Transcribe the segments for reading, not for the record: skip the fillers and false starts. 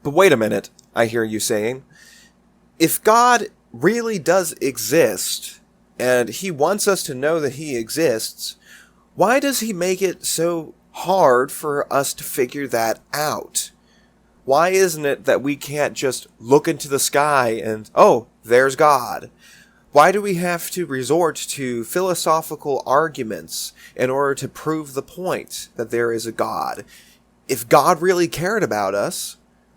But wait a minute, I hear you saying. If God really does exist, and he wants us to know that he exists, why does he make it so hard for us to figure that out? Why isn't it that we can't just look into the sky and, oh, there's God? Why do we have to resort to philosophical arguments in order to prove the point that there is a God? If God really cared about us,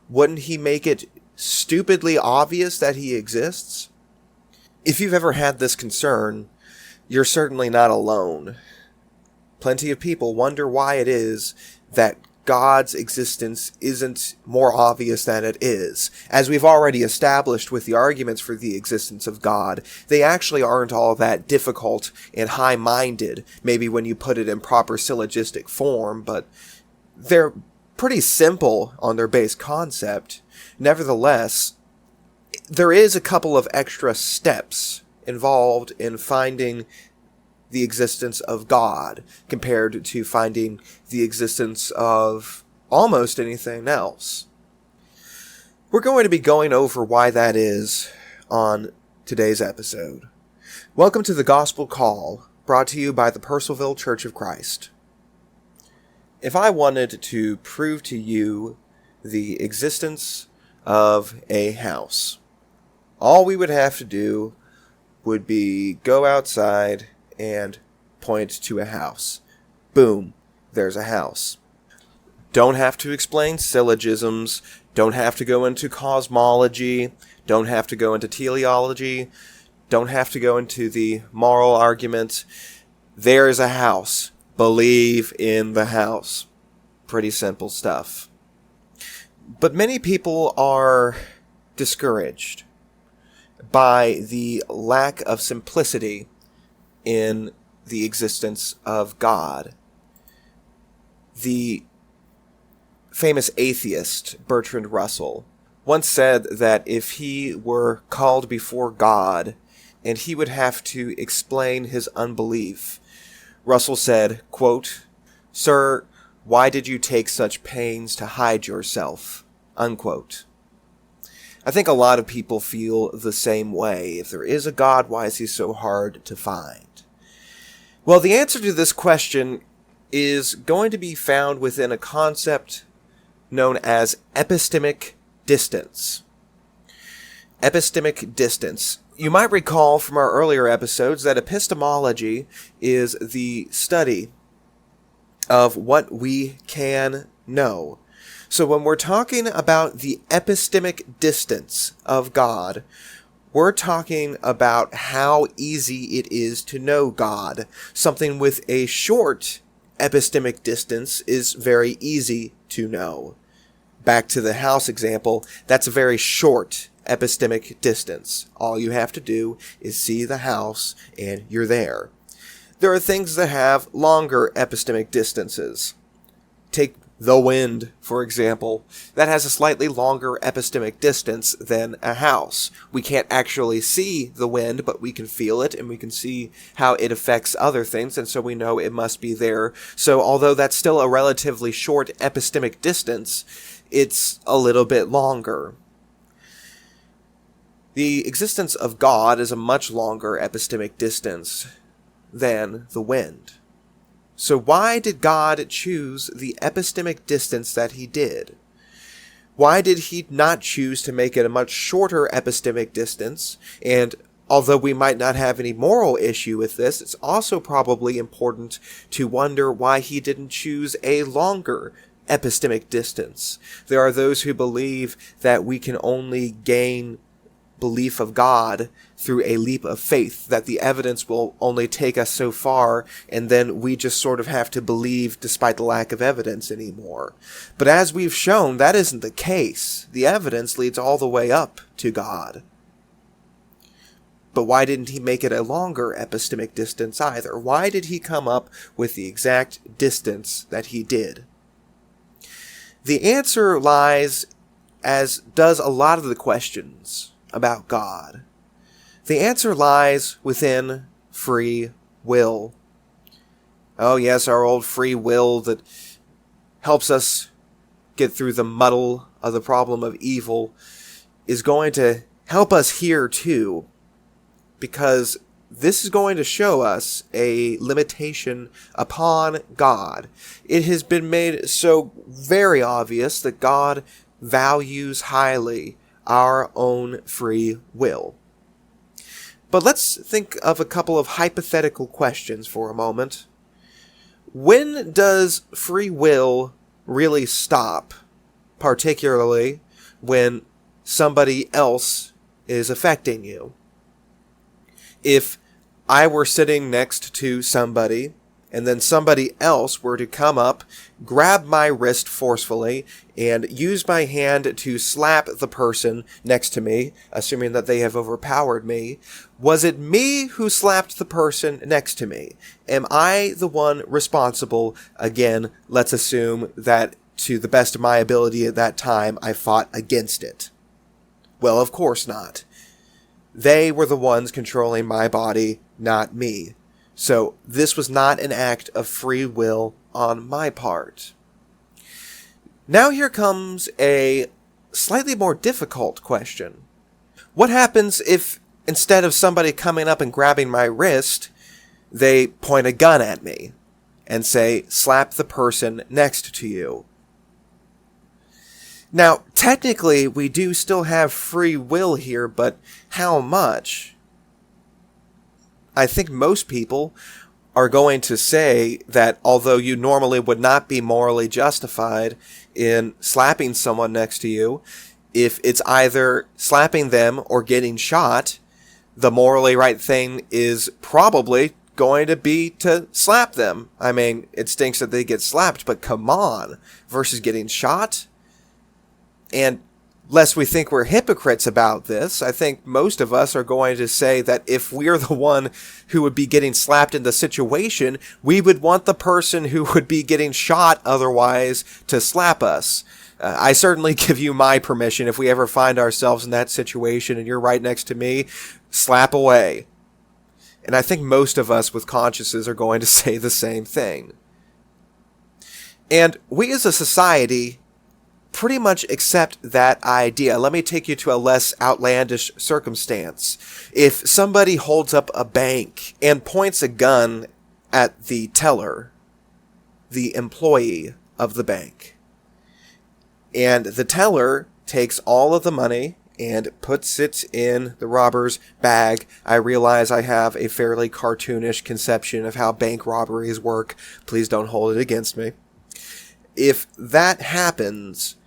wouldn't he make it stupidly obvious that he exists? If you've ever had this concern, you're certainly not alone. Plenty of people wonder why it is that God's existence isn't more obvious than it is. As we've already established with the arguments for the existence of God, they actually aren't all that difficult and high-minded, maybe when you put it in proper syllogistic form, but they're pretty simple on their base concept. Nevertheless, there is a couple of extra steps involved in finding the existence of God compared to finding the existence of almost anything else. We're going to be going over why that is on today's episode. Welcome to the Gospel Call, brought to you by the Purcellville Church of Christ. If I wanted to prove to you the existence of a house, all we would have to do would be go outside and point to a house. Boom, there's a house. Don't have to explain syllogisms, don't have to go into cosmology, don't have to go into teleology, don't have to go into the moral argument. There's a house. Believe in the house. Pretty simple stuff. But many people are discouraged by the lack of simplicity in the existence of God. The famous atheist Bertrand Russell once said that if he were called before God and he would have to explain his unbelief, Russell said, quote, "Sir, why did you take such pains to hide yourself?" Unquote. I think a lot of people feel the same way. If there is a God, why is he so hard to find? Well, the answer to this question is going to be found within a concept known as epistemic distance. Epistemic distance. You might recall from our earlier episodes that epistemology is the study of what we can know. So when we're talking about the epistemic distance of God, we're talking about how easy it is to know God. Something with a short epistemic distance is very easy to know. Back to the house example, that's a very short epistemic distance. All you have to do is see the house and you're there. There are things that have longer epistemic distances. Take the wind, for example. That has a slightly longer epistemic distance than a house. We can't actually see the wind, but we can feel it and we can see how it affects other things, and so we know it must be there. So although that's still a relatively short epistemic distance, it's a little bit longer. The existence of God is a much longer epistemic distance than the wind. So why did God choose the epistemic distance that he did? Why did he not choose to make it a much shorter epistemic distance? And although we might not have any moral issue with this, it's also probably important to wonder why he didn't choose a longer epistemic distance. There are those who believe that we can only gain belief of God through a leap of faith, that the evidence will only take us so far, and then we just sort of have to believe despite the lack of evidence anymore. But as we've shown, that isn't the case. The evidence leads all the way up to God. But why didn't he make it a longer epistemic distance either? Why did he come up with the exact distance that he did? The answer lies, as does a lot of the questions about God. The answer lies within free will. Oh yes, our old free will that helps us get through the muddle of the problem of evil is going to help us here too, because this is going to show us a limitation upon God. It has been made so very obvious that God values highly our own free will. But let's think of a couple of hypothetical questions for a moment. When does free will really stop, particularly when somebody else is affecting you? If I were sitting next to somebody, and then somebody else were to come up, grab my wrist forcefully, and use my hand to slap the person next to me, assuming that they have overpowered me, was it me who slapped the person next to me? Am I the one responsible? Again, let's assume that to the best of my ability at that time, I fought against it. Well, of course not. They were the ones controlling my body, not me. So this was not an act of free will on my part. Now here comes a slightly more difficult question. What happens if instead of somebody coming up and grabbing my wrist, they point a gun at me and say, slap the person next to you? Now, technically, we do still have free will here, but how much? I think most people are going to say that although you normally would not be morally justified in slapping someone next to you, if it's either slapping them or getting shot, the morally right thing is probably going to be to slap them. I mean, it stinks that they get slapped, but come on, versus getting shot? And lest we think we're hypocrites about this, I think most of us are going to say that if we're the one who would be getting slapped in the situation, we would want the person who would be getting shot otherwise to slap us. I certainly give you my permission if we ever find ourselves in that situation and you're right next to me, slap away. And I think most of us with consciences are going to say the same thing. And we as a society pretty much accept that idea. Let me take you to a less outlandish circumstance. If somebody holds up a bank and points a gun at the teller, the employee of the bank, and the teller takes all of the money and puts it in the robber's bag. I realize I have a fairly cartoonish conception of how bank robberies work. Please don't hold it against me. If that happens,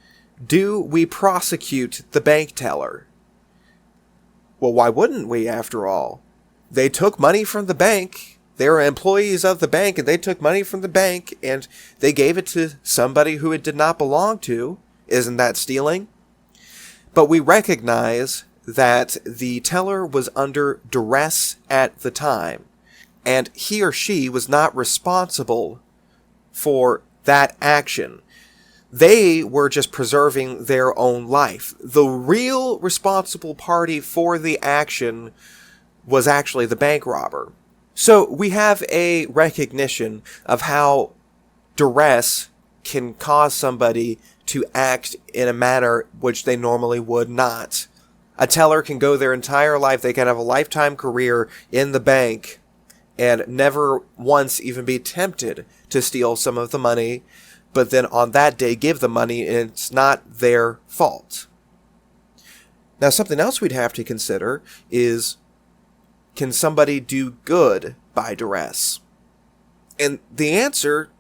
do we prosecute the bank teller? Well, why wouldn't we, after all? They took money from the bank. They were employees of the bank, and they took money from the bank, and they gave it to somebody who it did not belong to. Isn't that stealing? But we recognize that the teller was under duress at the time, and he or she was not responsible for that action. They were just preserving their own life. The real responsible party for the action was actually the bank robber. So we have a recognition of how duress can cause somebody to act in a manner which they normally would not. A teller can go their entire life, they can have a lifetime career in the bank and never once even be tempted to steal some of the money, but then on that day give the money, and it's not their fault. Now, something else we'd have to consider is, can somebody do good by duress? And the answer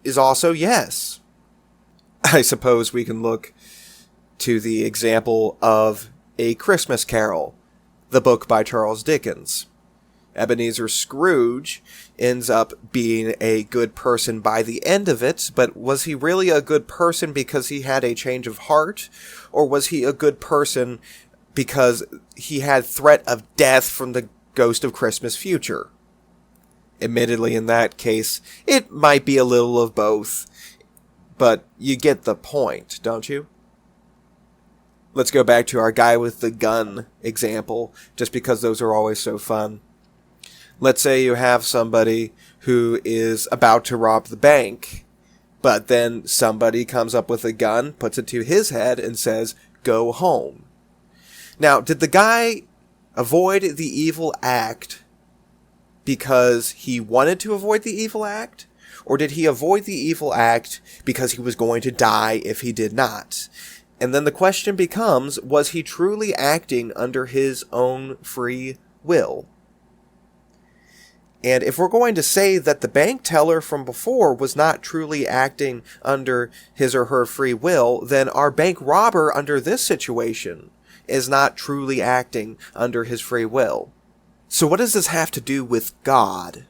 is also yes. I suppose we can look to the example of A Christmas Carol, the book by Charles Dickens. Ebenezer Scrooge ends up being a good person by the end of it, but was he really a good person because he had a change of heart? Or was he a good person because he had threat of death from the ghost of Christmas future? Admittedly, in that case, it might be a little of both, but you get the point, don't you? Let's go back to our guy with the gun example, just because those are always so fun. Let's say you have somebody who is about to rob the bank, But then somebody comes up with a gun, puts it to his head, and says, "Go home." Now, did the guy avoid the evil act because he wanted to avoid the evil act? Or did he avoid the evil act because he was going to die if he did not? And then the question becomes, was he truly acting under his own free will? And if we're going to say that the bank teller from before was not truly acting under his or her free will, then our bank robber under this situation is not truly acting under his free will. So what does this have to do with God?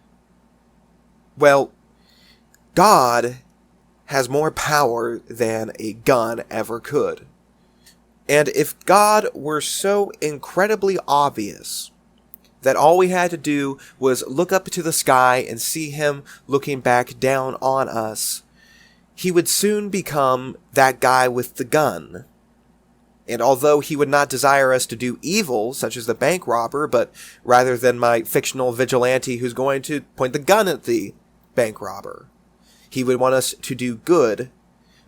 Well, God has more power than a gun ever could. And if God were so incredibly obvious that all we had to do was look up to the sky and see him looking back down on us, he would soon become that guy with the gun. And although he would not desire us to do evil, such as the bank robber, but rather than my fictional vigilante who's going to point the gun at the bank robber, he would want us to do good,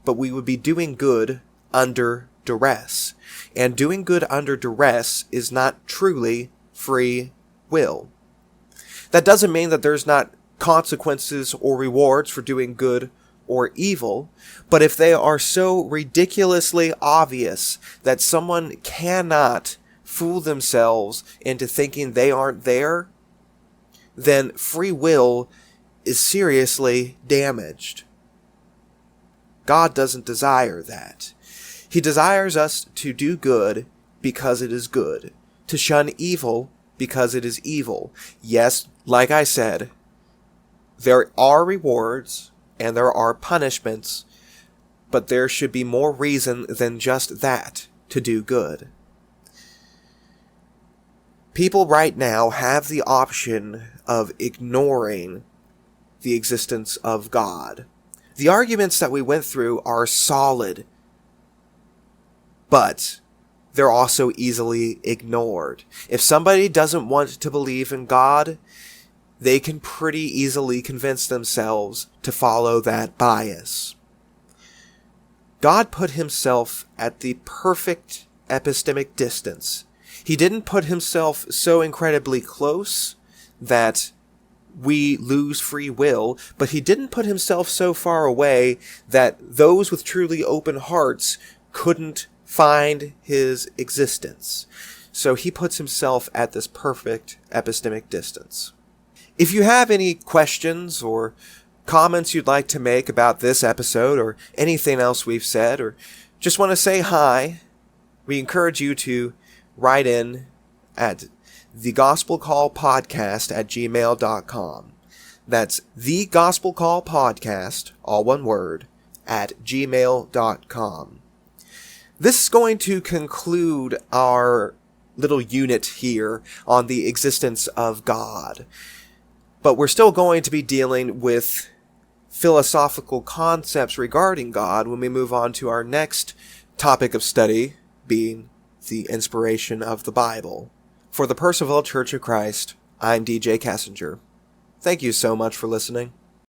but we would be doing good under duress. And doing good under duress is not truly free will. That doesn't mean that there's not consequences or rewards for doing good or evil, but if they are so ridiculously obvious that someone cannot fool themselves into thinking they aren't there, then free will is seriously damaged. God doesn't desire that. He desires us to do good because it is good, to shun evil because it is evil. Yes, like I said, there are rewards and there are punishments, but there should be more reason than just that to do good. People right now have the option of ignoring the existence of God. The arguments that we went through are solid, but they're also easily ignored. If somebody doesn't want to believe in God, they can pretty easily convince themselves to follow that bias. God put himself at the perfect epistemic distance. He didn't put himself so incredibly close that we lose free will, but he didn't put himself so far away that those with truly open hearts couldn't find his existence. So he puts himself at this perfect epistemic distance. If you have any questions or comments you'd like to make about this episode or anything else we've said, or just want to say hi, we encourage you to write in at thegospelcallpodcast@gmail.com. That's thegospelcallpodcast, all one word, @gmail.com. This is going to conclude our little unit here on the existence of God. But we're still going to be dealing with philosophical concepts regarding God when we move on to our next topic of study, being the inspiration of the Bible. For the Percival Church of Christ, I'm DJ Kessinger. Thank you so much for listening.